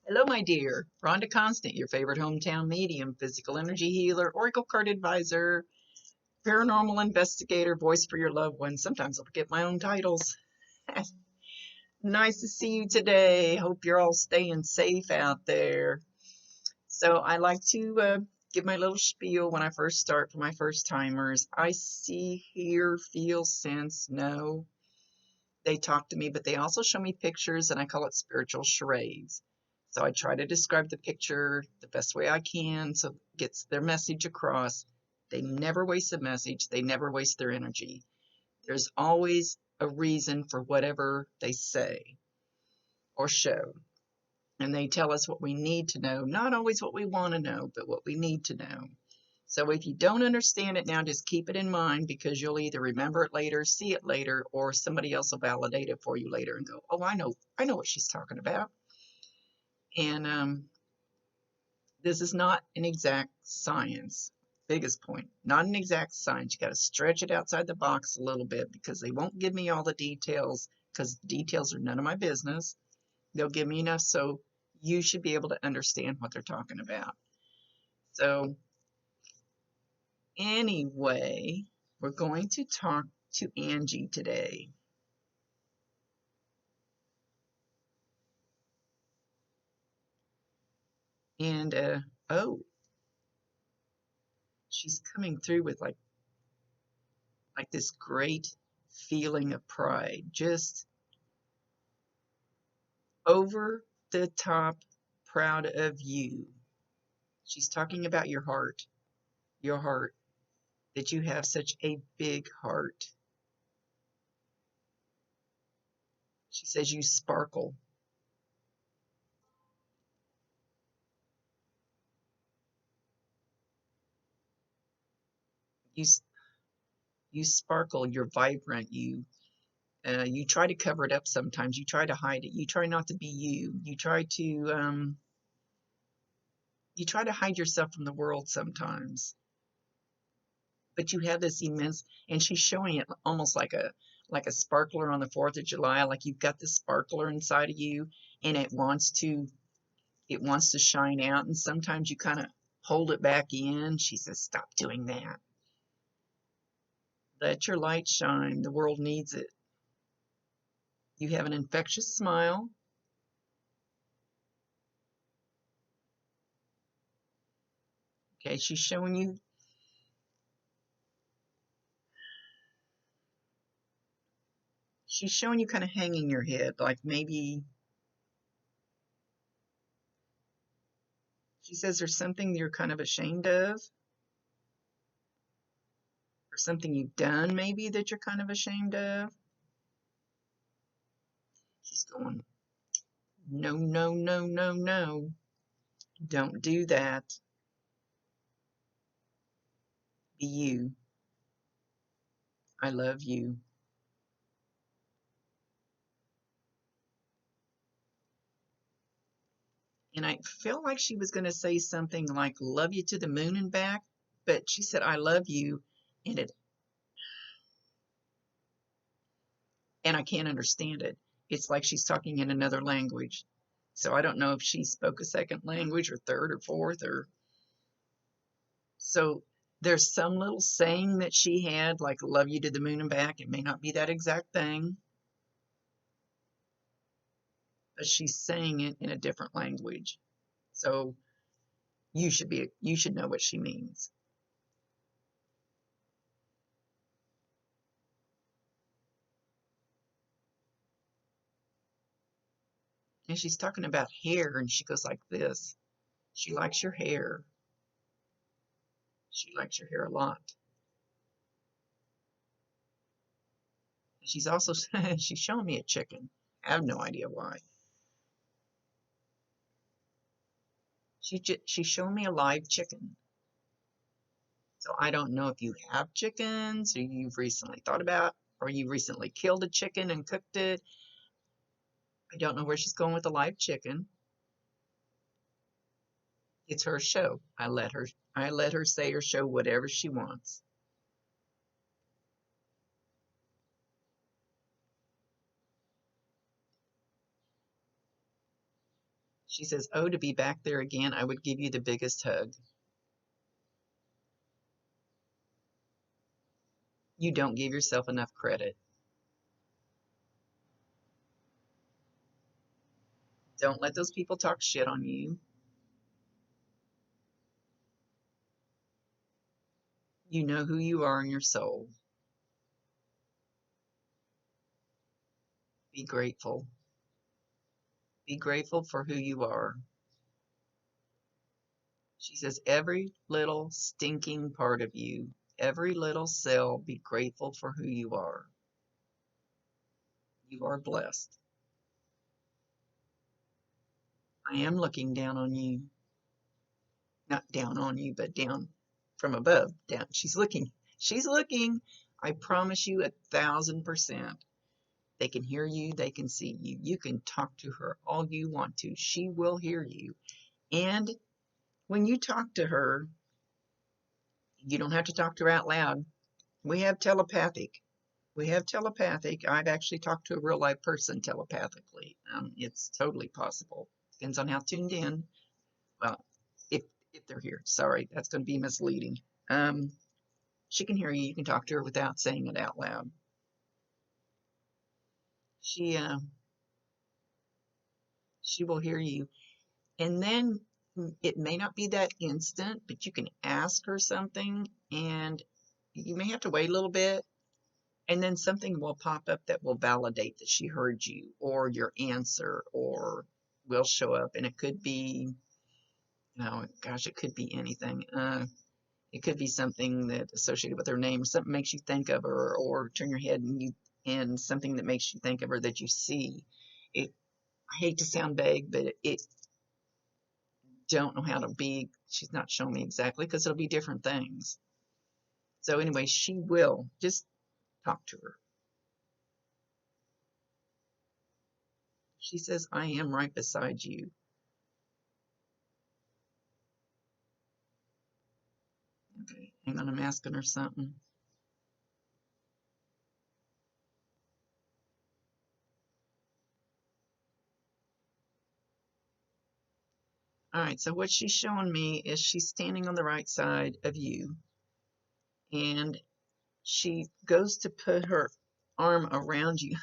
Hello, my dear. Rhonda Constant, your favorite hometown medium, physical energy healer, oracle card advisor, paranormal investigator, voice for your loved ones. Sometimes I forget my own titles. Nice to see you today. Hope you're all staying safe out there. So I like to give my little spiel when I first start for my first timers. I see, hear, feel, sense, know. They talk to me, but they also show me pictures, and I call it spiritual charades. So I try to describe the picture the best way I can so it gets their message across. They never waste a message, they never waste their energy. There's always a reason for whatever they say or show. And they tell us what we need to know, not always what we want to know, but what we need to know. So if you don't understand it now, just keep it in mind because you'll either remember it later, see it later, or somebody else will validate it for you later and go, "Oh, I know what she's talking about." And this is not an exact science. Biggest point, not an exact science. You got to stretch it outside the box a little bit because they won't give me all the details because details are none of my business. They'll give me enough so you should be able to understand what they're talking about. So anyway, we're going to talk to Angie today. And oh, she's coming through with like this great feeling of pride, just over the top proud of you. She's talking about your heart, that you have such a big heart. She says you sparkle. You you sparkle. You're vibrant. You try to cover it up sometimes. You try to hide it. You try not to be you. You try to hide yourself from the world sometimes. But you have this immense, and she's showing it almost like a sparkler on the 4th of July, like you've got this sparkler inside of you and it wants to shine out, and sometimes you kind of hold it back in. She says, "Stop doing that. Let your light shine. The world needs it." You have an infectious smile. Okay, she's showing you kind of hanging your head, like maybe she says there's something you're kind of ashamed of, or something you've done maybe that you're kind of ashamed of. She's going, "No, no, no, no, no. Don't do that. Be you. I love you." And I felt like she was going to say something like, "Love you to the moon and back," but she said, "I love you." And I can't understand it. It's like she's talking in another language. So I don't know if she spoke a second language or third or fourth or so there's some little saying that she had, like "love you to the moon and back." It may not be that exact thing, but she's saying it in a different language. So you should know what she means. And she's talking about hair, and she goes like this. She likes your hair. She likes your hair a lot. And she's also she's showing me a chicken. I have no idea why. She's showing me a live chicken. So I don't know if you have chickens or you've recently thought about or you recently killed a chicken and cooked it. I don't know where she's going with the live chicken. It's her show. I let her say or show whatever she wants. She says, oh, to be back there again, I would give you the biggest hug. You don't give yourself enough credit. Don't let those people talk shit on you. You know who you are in your soul. Be grateful. Be grateful for who you are. She says, every little stinking part of you, every little cell, be grateful for who you are. You are blessed. I am looking down on you. Not down on you, but down from above. Down. She's looking. She's looking. I promise you 1,000%. They can hear you. They can see you. You can talk to her all you want to. She will hear you. And when you talk to her, you don't have to talk to her out loud. We have telepathic. We have telepathic. I've actually talked to a real life person telepathically. It's totally possible. Depends on how tuned in. Well, if if they're here. Sorry, that's going to be misleading. Um, she can hear you. You can talk to her without saying it out loud. She uh, she will hear you, and then it may not be that instant, but you can ask her something, and you may have to wait a little bit, and then something will pop up that will validate that she heard you or your answer, or will show up, and it could be, no, gosh, it could be anything. It could be something that associated with her name, something makes you think of her, or turn your head and something that makes you think of her that you see. It, I hate to sound vague, but it don't know how to be. She's not showing me exactly because it'll be different things. So anyway, she will just talk to her. She says, I am right beside you. Okay, hang on, I'm asking her something. All right, so what she's showing me is she's standing on the right side of you, and she goes to put her arm around you.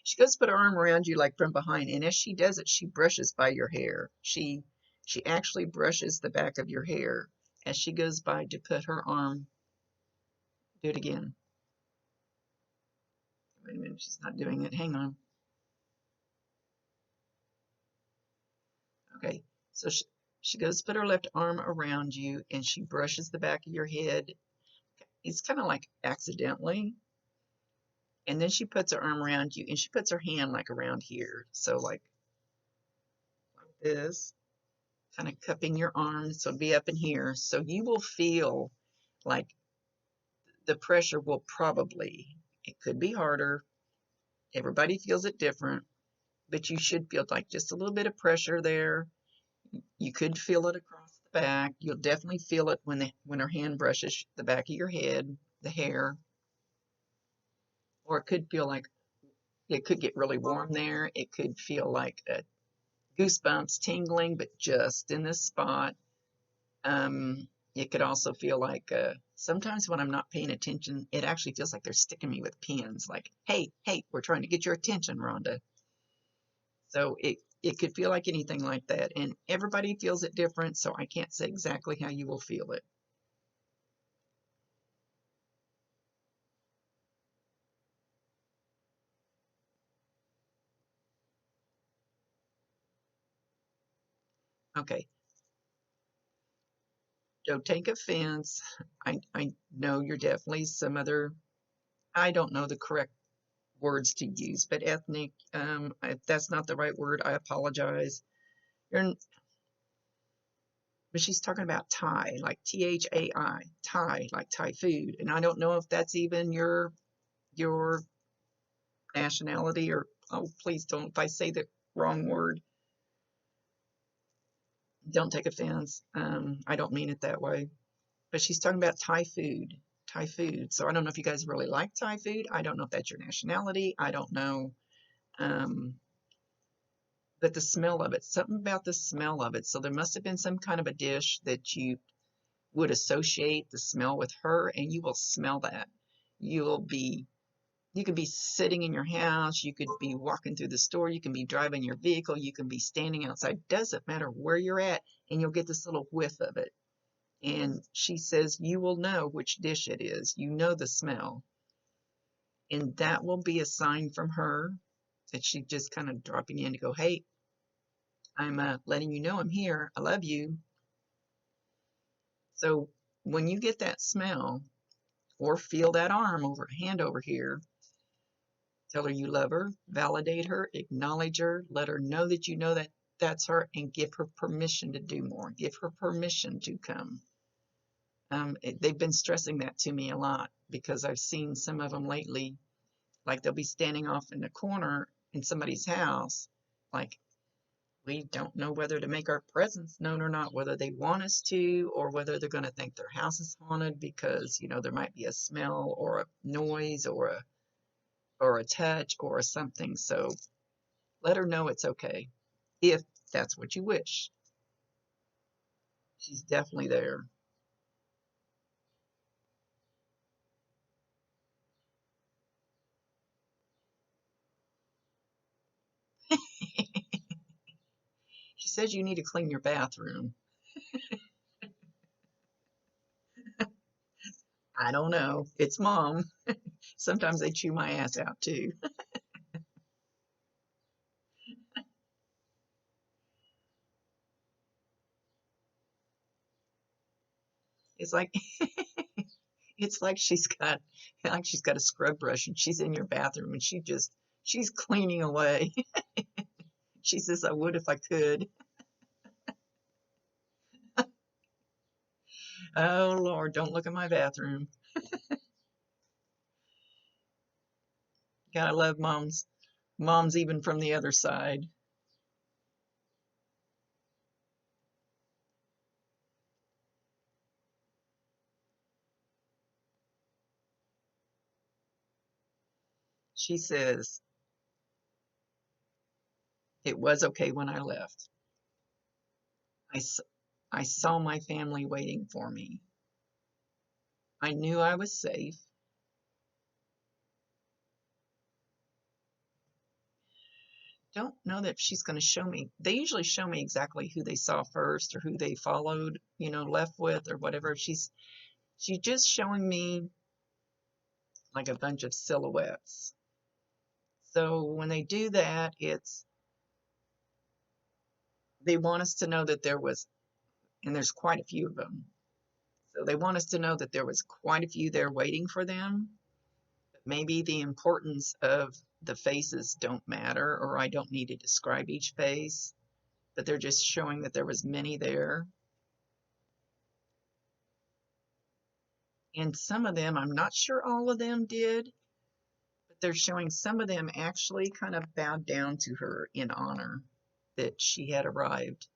She goes to put her arm around you like from behind, and as she does it, she brushes by your hair. She actually brushes the back of your hair as she goes by to put her arm. Do it again. Wait a minute, she's not doing it. Hang on. Okay, so she goes to put her left arm around you, and she brushes the back of your head. It's kind of like accidentally. And then she puts her arm around you, and she puts her hand like around here. So like this, kind of cupping your arms, so it'll be up in here. So you will feel like the pressure will probably, it could be harder. Everybody feels it different, but you should feel like just a little bit of pressure there. You could feel it across the back. You'll definitely feel it when her hand brushes the back of your head, the hair. Or it could feel like it could get really warm there. It could feel like goosebumps, tingling, but just in this spot. It could also feel like sometimes when I'm not paying attention, it actually feels like they're sticking me with pins. Like, hey, hey, we're trying to get your attention, Rhonda. So it could feel like anything like that, and everybody feels it different. So I can't say exactly how you will feel it. Okay, don't take offense. I know you're definitely some other. I don't know the correct words to use, but ethnic. If that's not the right word, I apologize. You're But she's talking about Thai, like Thai, Thai, like Thai food. And I don't know if that's even your nationality, or oh, please don't, if I say the wrong word, don't take offense. I don't mean it that way. But she's talking about Thai food. Thai food. So I don't know if you guys really like Thai food. I don't know if that's your nationality. I don't know. Um, but the smell of it, something about the smell of it. So there must have been some kind of a dish that you would associate the smell with her, and you will smell that. You'll be You could be sitting in your house, you could be walking through the store, you can be driving your vehicle, you can be standing outside, doesn't matter where you're at, and you'll get this little whiff of it. And she says you will know which dish it is. You know the smell. And that will be a sign from her that she's just kind of dropping in to go, hey, I'm letting you know I'm here. I love you. So when you get that smell or feel that hand over here, tell her you love her, validate her, acknowledge her, let her know that you know that that's her, and give her permission to do more. Give her permission to come. They've been stressing that to me a lot because I've seen some of them lately, like they'll be standing off in the corner in somebody's house, like we don't know whether to make our presence known or not, whether they want us to, or whether they're going to think their house is haunted because, there might be a smell or a noise or a touch or something. So let her know it's okay if that's what you wish. She's definitely there. She says you need to clean your bathroom. I don't know. It's mom. Sometimes they chew my ass out too. It's like it's like she's got a scrub brush and she's in your bathroom and she's cleaning away. She says I would if I could. Oh Lord, don't look at my bathroom. Gotta love moms. Moms even from the other side. She says it was okay when I left. I, I saw my family waiting for me. I knew I was safe. Don't know that she's going to show me. They usually show me exactly who they saw first or who they followed, left with or whatever. She's just showing me like a bunch of silhouettes. So when they do that, they want us to know that there was, and there's quite a few of them. So they want us to know that there was quite a few there waiting for them. Maybe the importance of the faces don't matter, or I don't need to describe each face, but they're just showing that there was many there. And some of them, I'm not sure all of them did, but they're showing some of them actually kind of bowed down to her in honor that she had arrived.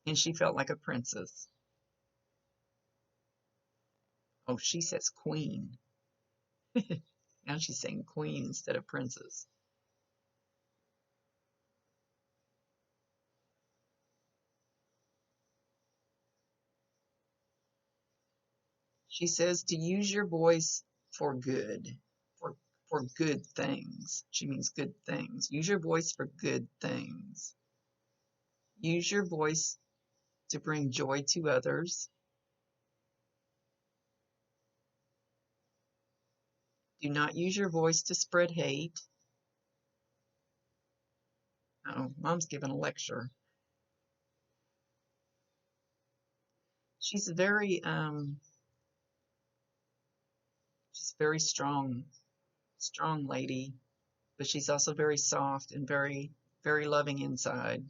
And she felt like a princess. Oh, she says queen. Now she's saying queen instead of princess. She says to use your voice for good, for, for good things. She means good things. Use your voice for good things. Use your voice to bring joy to others. Do not use your voice to spread hate. Oh, mom's giving a lecture. She's very strong lady, but she's also very soft and very, very loving inside.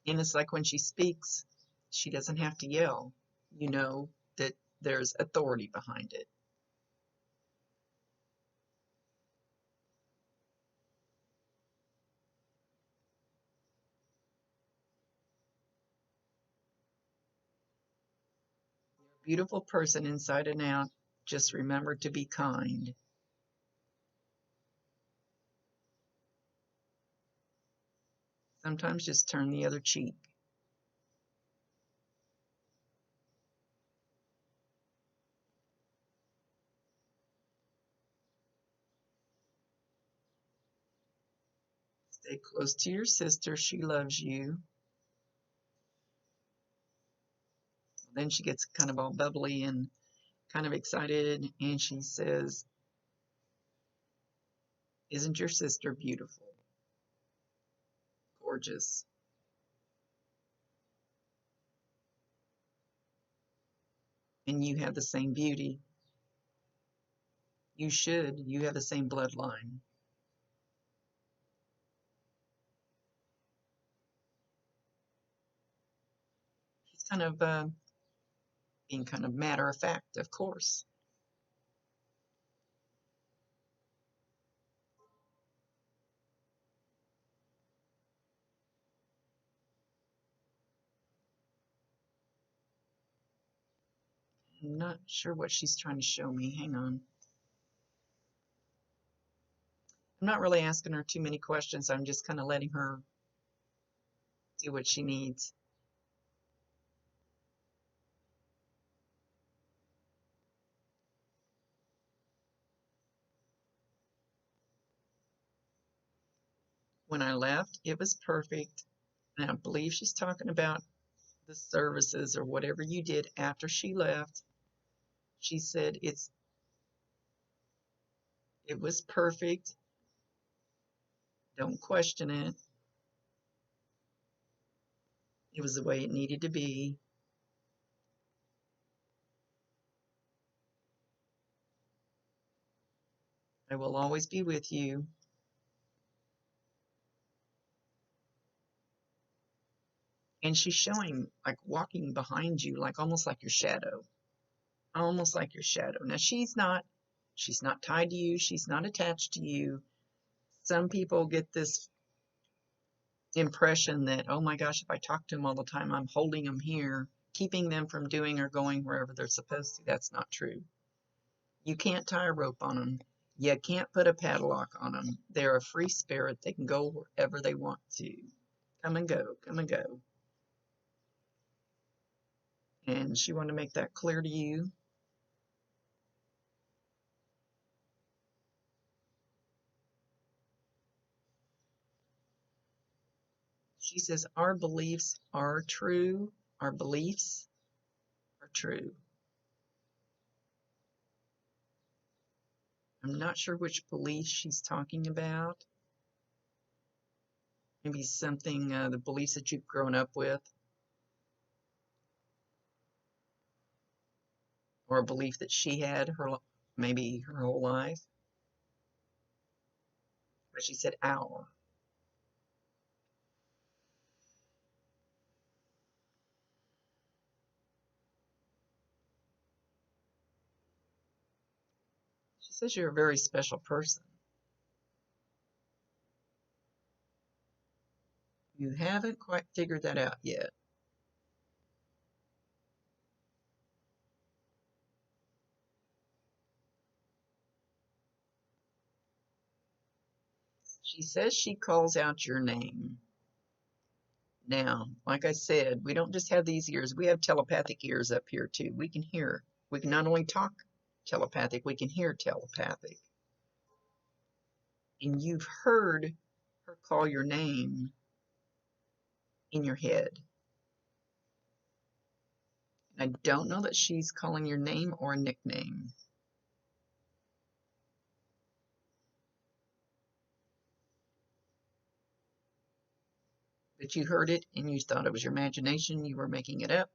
And it's like when she speaks, she doesn't have to yell. You know that there's authority behind it. You're a beautiful person inside and out. Just remember to be kind. Sometimes just turn the other cheek. Stay close to your sister. She loves you. Then she gets kind of all bubbly and kind of excited, and she says, "Isn't your sister beautiful? Gorgeous." And you have the same beauty. You should. You have the same bloodline. He's kind of being kind of matter of fact, of course. I'm not sure what she's trying to show me. Hang on. I'm not really asking her too many questions. I'm just kind of letting her do what she needs. When I left, it was perfect. And I believe she's talking about the services or whatever you did after she left. She said it was perfect. Don't question it. It was the way it needed to be. I will always be with you. And she's showing like walking behind you, like almost like your shadow. Almost like your shadow. Now she's not tied to you, she's not attached to you. Some people get this impression that, oh my gosh, if I talk to them all the time, I'm holding them here, keeping them from doing or going wherever they're supposed to. That's not true. You can't tie a rope on them. You can't put a padlock on them. They're a free spirit. They can go wherever they want to. Come and go, come and go. And she wanted to make that clear to you. She says, our beliefs are true. Our beliefs are true. I'm not sure which beliefs she's talking about. Maybe something, the beliefs that you've grown up with, or a belief that she had maybe her whole life. But she said our. She says you're a very special person. You haven't quite figured that out yet. She says she calls out your name. Now, like I said, we don't just have these ears, we have telepathic ears up here too. We can hear. We can not only talk telepathic, we can hear telepathic. And you've heard her call your name in your head. I don't know that she's calling your name or a nickname. But you heard it and you thought it was your imagination, you were making it up.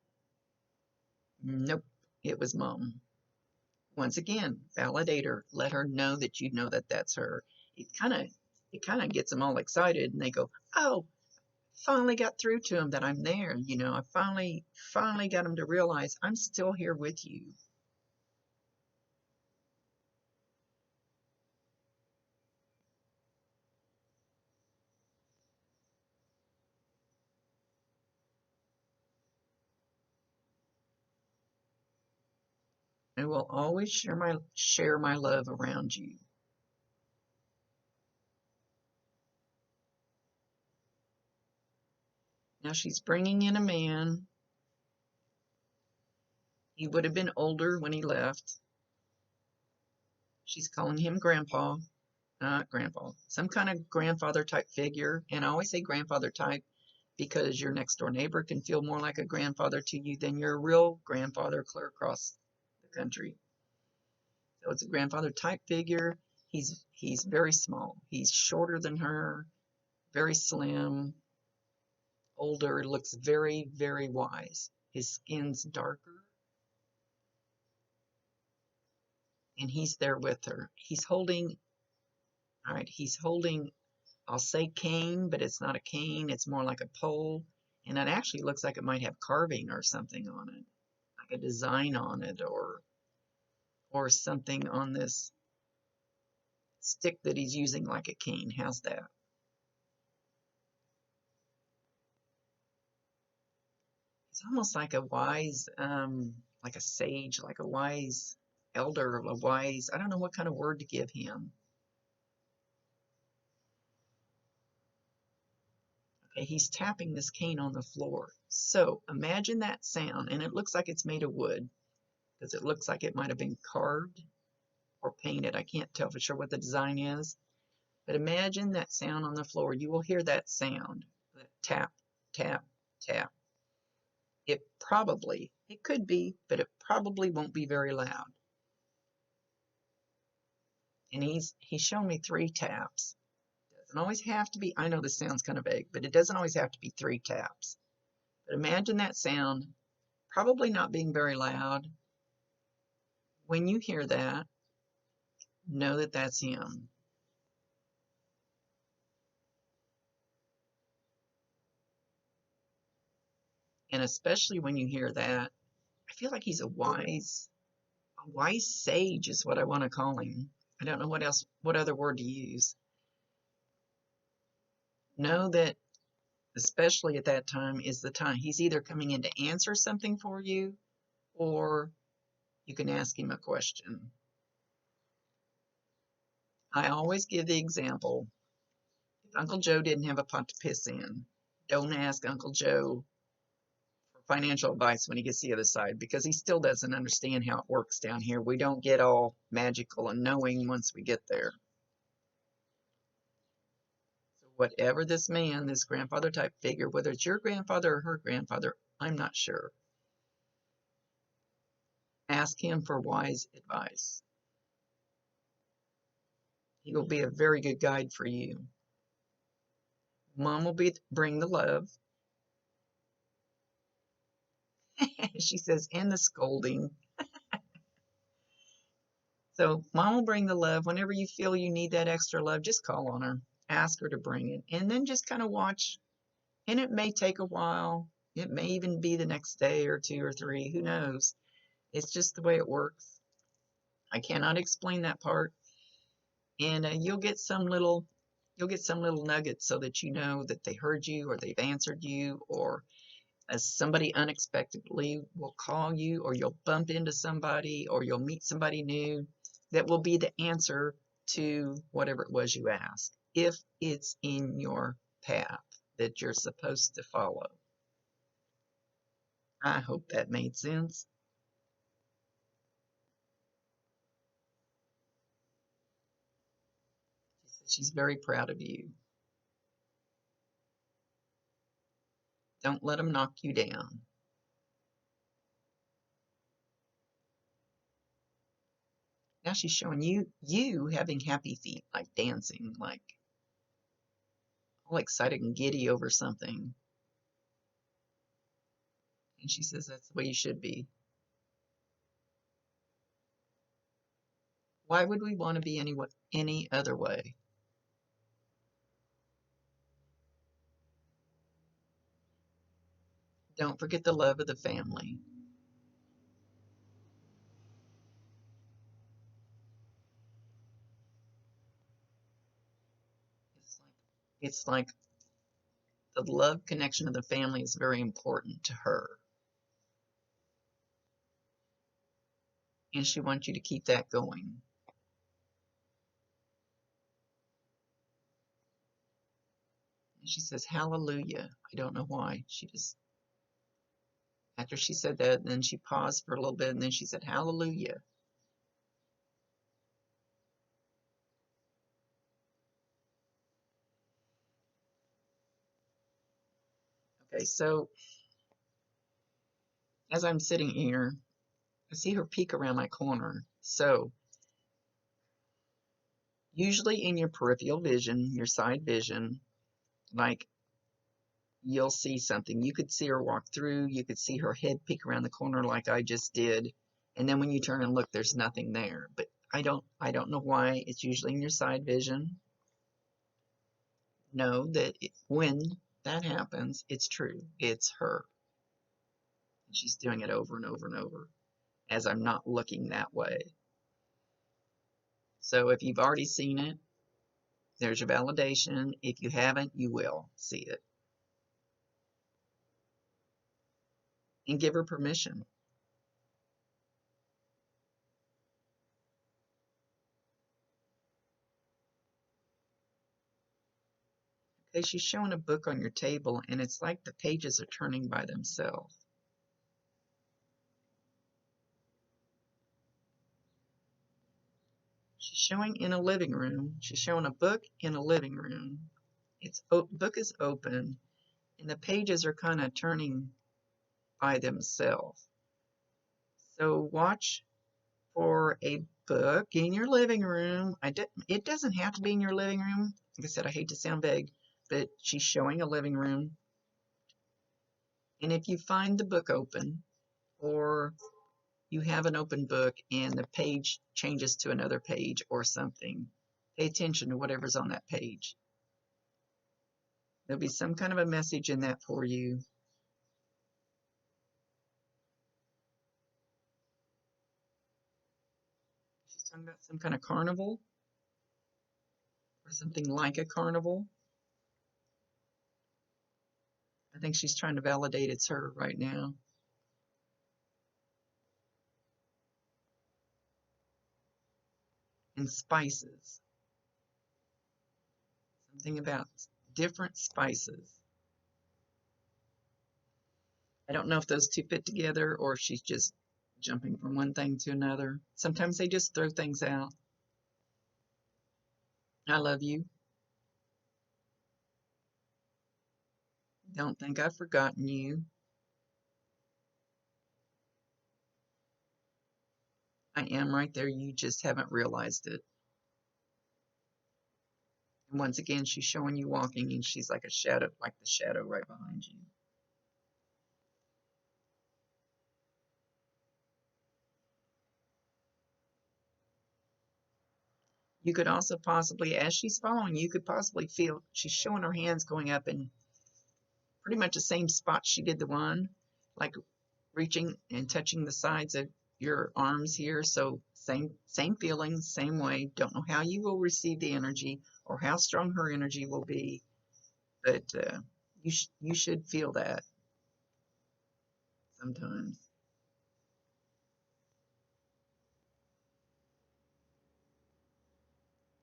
Nope, it was Mom. Once again, validate her. Let her know that you know that that's her. It kind of gets them all excited, and they go, "Oh, finally got through to them that I'm there. I finally got them to realize I'm still here with you." I will always share my love around you. Now she's bringing in a man. He would have been older when he left. She's calling him grandpa, not grandpa, some kind of grandfather type figure. And I always say grandfather type because your next door neighbor can feel more like a grandfather to you than your real grandfather clear across the country. So it's a grandfather type figure. He's very small. He's shorter than her, very slim, older, looks very, very wise. His skin's darker, and he's there with her. All right, he's holding, I'll say cane, but it's not a cane. It's more like a pole. And it actually looks like it might have carving or something on it, like a design on it or something on this stick that he's using like a cane. How's that? It's almost like a wise, like a sage, like a wise elder, a wise, I don't know what kind of word to give him. Okay, he's tapping this cane on the floor. So imagine that sound, and it looks like it's made of wood because it looks like it might have been carved or painted. I can't tell for sure what the design is, but imagine that sound on the floor. You will hear that sound, that tap, tap, tap. It could be, but it probably won't be very loud. And he's shown me 3 taps. It doesn't always have to be, I know this sounds kind of vague, but it doesn't always have to be 3 taps. But imagine that sound, probably not being very loud. When you hear that, know that that's him. And especially when you hear that, I feel like he's a wise sage is what I want to call him. I don't know what other word to use. Know that, especially at that time, is the time he's either coming in to answer something for you, or you can ask him a question. I always give the example, if Uncle Joe didn't have a pot to piss in, don't ask Uncle Joe for financial advice when he gets the other side, because he still doesn't understand how it works down here. We don't get all magical and knowing once we get there. So whatever this man, this grandfather type figure, whether it's your grandfather or her grandfather, I'm not sure. Ask him for wise advice. He will be a very good guide for you. Mom will bring the love. She says, and the scolding. So mom will bring the love. Whenever you feel you need that extra love, just call on her. Ask her to bring it. And then just kind of watch. And it may take a while. It may even be the next day or 2 or 3. Who knows? It's just the way it works. I cannot explain that part. And you'll get some little nuggets so that you know that they heard you or they've answered you, or as somebody unexpectedly will call you, or you'll bump into somebody, or you'll meet somebody new that will be the answer to whatever it was you asked, if it's in your path that you're supposed to follow. I hope that made sense. She's very proud of you. Don't let them knock you down. Now she's showing you having happy feet, like dancing, like all excited and giddy over something. And she says that's the way you should be. Why would we want to be any other way? Don't forget the love of the family. It's like the love connection of the family is very important to her. and she wants you to keep that going. And she says, hallelujah. I don't know why. She just, after she said that, then she paused for a little bit, and then she said, hallelujah. Okay, so as I'm sitting here, I see her peek around my corner. So usually in your peripheral vision, your side vision, like you'll see something. You could see her walk through, you could see her head peek around the corner like I just did. And then when you turn and look, there's nothing there. But I don't know why. It's usually in your side vision. Know that when that happens, it's true. It's her. She's doing it over and over and over as I'm not looking that way. So if you've already seen it, there's your validation. If you haven't, you will see it. And give her permission. Okay, she's showing a book on your table, and it's like the pages are turning by themselves. She's showing in a living room. She's showing a book in a living room. It's book is open, and the pages are kind of turning by themselves. So watch for a book in your living room. It doesn't have to be in your living room. Like I said, I hate to sound vague, but she's showing a living room. And if you find the book open, or you have an open book and the page changes to another page or something, pay attention to whatever's on that page. There'll be some kind of a message in that for you. She's talking about some kind of carnival or something like a carnival. I think she's trying to validate it's her right now. And spices. Something about different spices. I don't know if those two fit together or if she's just jumping from one thing to another. Sometimes they just throw things out. I love you. Don't think I've forgotten you. I am right there. You just haven't realized it. And once again, she's showing you walking, and she's like a shadow, like the shadow right behind you. You could also possibly, as she's following, you could possibly feel she's showing her hands going up in pretty much the same spot she did the one, like reaching and touching the sides of your arms here. So same feeling, same way. Don't know how you will receive the energy or how strong her energy will be, but you should feel that sometimes.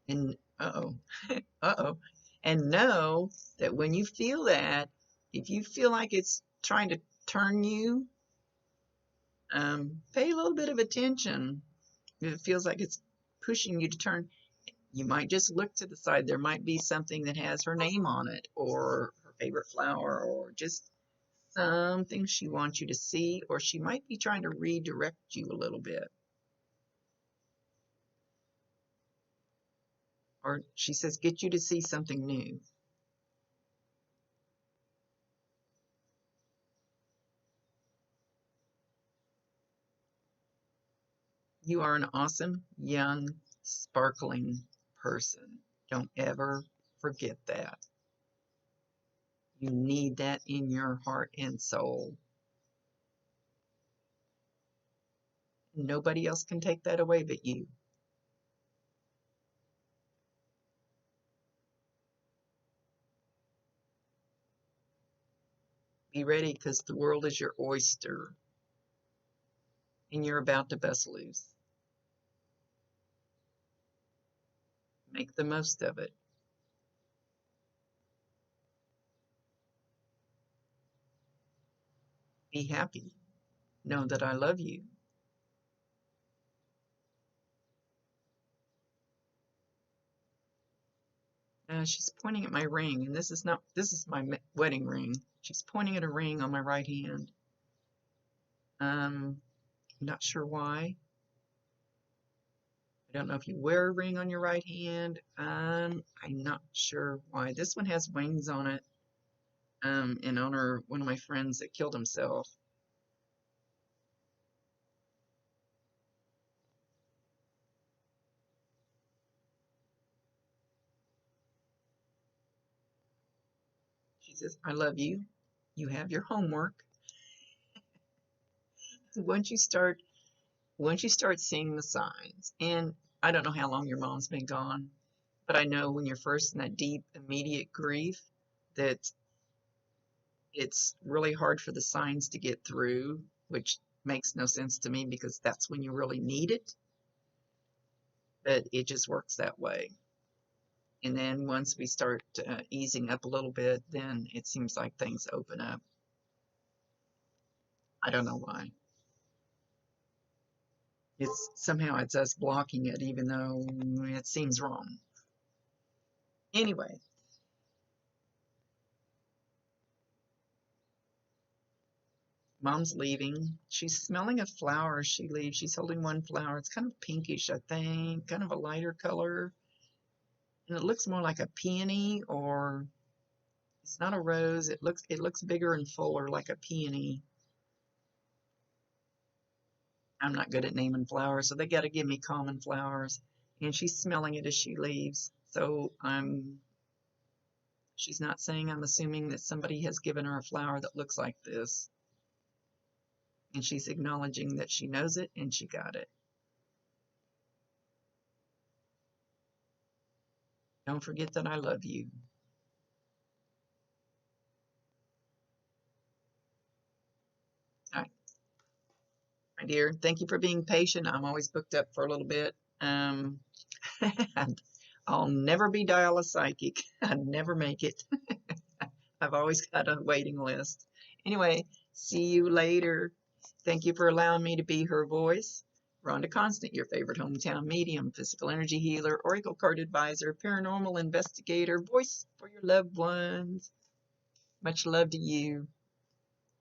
And uh-oh, uh-oh. And know that when you feel that, if you feel like it's trying to turn you, pay a little bit of attention. If it feels like it's pushing you to turn, you might just look to the side. There might be something that has her name on it, or her favorite flower, or just something she wants you to see, or she might be trying to redirect you a little bit. Or she says, get you to see something new. You are an awesome, young, sparkling person. Don't ever forget that. You need that in your heart and soul. Nobody else can take that away but you. Be ready, because the world is your oyster and you're about to bust loose. Make the most of it. Be happy. Know that I love you. She's pointing at my ring, and this is my wedding ring. She's pointing at a ring on my right hand. Not sure why. I don't know if you wear a ring on your right hand. I'm not sure why. This one has wings on it. In honor of one of my friends that killed himself. She says, I love you. You have your homework. Once you start seeing the signs, and I don't know how long your mom's been gone, but I know when you're first in that deep, immediate grief, that it's really hard for the signs to get through, which makes no sense to me because that's when you really need it. But it just works that way. And then once we start easing up a little bit, then it seems like things open up. I don't know why. It's us blocking it, even though it seems wrong. Anyway, mom's leaving. She's smelling a flower as she leaves. She's holding one flower. It's kind of pinkish, I think, kind of a lighter color. And it looks more like a peony, or it's not a rose. It looks bigger and fuller, like a peony. I'm not good at naming flowers, so they got to give me common flowers. And she's smelling it as she leaves. So she's not saying, I'm assuming that somebody has given her a flower that looks like this. And she's acknowledging that she knows it and she got it. Don't forget that I love you. All right, my dear, thank you for being patient. I'm always booked up for a little bit. I'll never be dial a psychic. I'd never make it. I've always got a waiting list. Anyway, see you later. Thank you for allowing me to be her voice. Rhonda Constant, your favorite hometown medium, physical energy healer, oracle card advisor, paranormal investigator, voice for your loved ones. Much love to you.